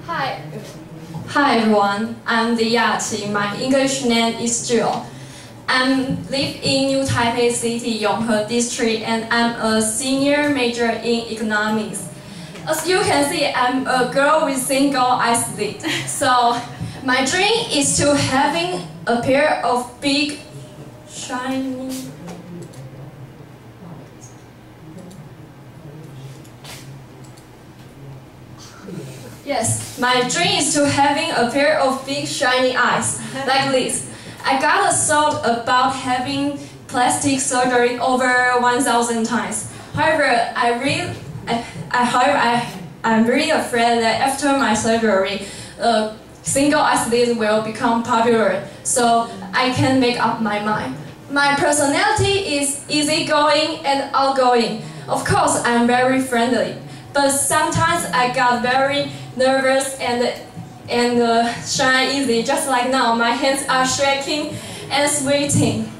Hi. Hi everyone, I'm Yati. My English name is Jill. I live in New Taipei City, Yonghe District, and I'm a senior major in economics. As you can see, I'm a girl with single eyelid. So my dream is to having a pair of big, shiny. Yes, my dream is to having a pair of big shiny eyes, like this. I got a thought about having plastic surgery over 1,000 times. However, I'm really afraid that after my surgery, single eyelid will become popular, so I can make up my mind. My personality is easygoing and outgoing. Of course, I'm very friendly, but sometimes I got very nervous and shy easy. Just like now, my hands are shaking and sweating.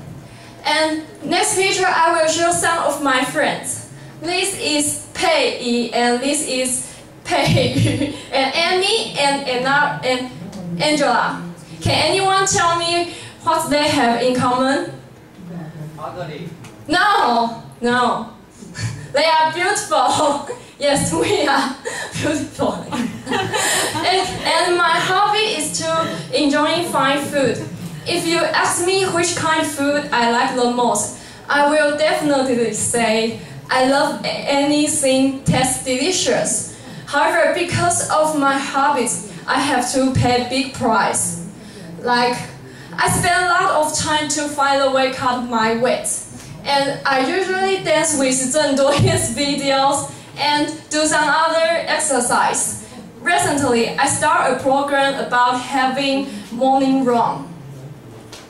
And next picture, I will show some of my friends. This is Pei Yi, and this is Pei Yu, and Amy and Angela. Can anyone tell me what they have in common? Ugly. No. They are beautiful. Yes, we are beautiful. and my hobby is to enjoying fine food. If you ask me which kind of food I like the most, I will definitely say I love anything tastes delicious. However, because of my hobbies, I have to pay big price. Like, I spend a lot of time to find a way to cut my weight. And I usually dance with Zheng Duoyan's videos and do some other exercise. Recently, I started a program about having morning run.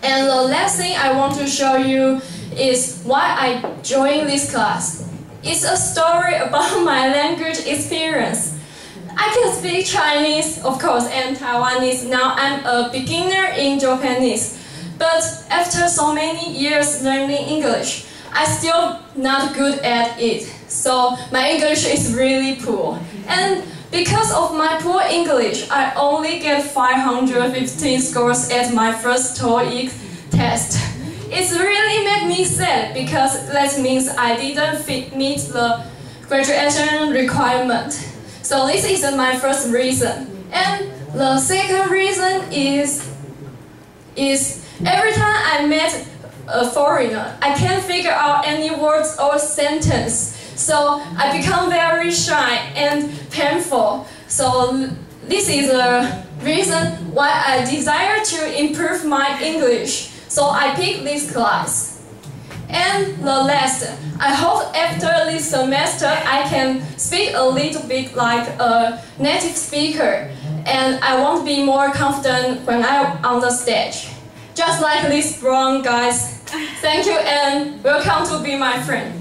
And the last thing I want to show you is why I joined this class. It's a story about my language experience. I can speak Chinese, of course, and Taiwanese. Now I'm a beginner in Japanese. But after so many years learning English, I'm still not good at it. So my English is really poor. And because of my poor English, I only get 515 scores at my first TOEIC test. It really made me sad because that means I didn't meet the graduation requirement. So this is my first reason. And the second reason is every time I met a foreigner, I can't figure out any words or sentence. So I become very shy and painful. So this is the reason why I desire to improve my English. So I picked this class. And the last, I hope after this semester I can speak a little bit like a native speaker. And I want to be more confident when I'm on the stage. Just like these brown guys. Thank you and welcome to be my friend.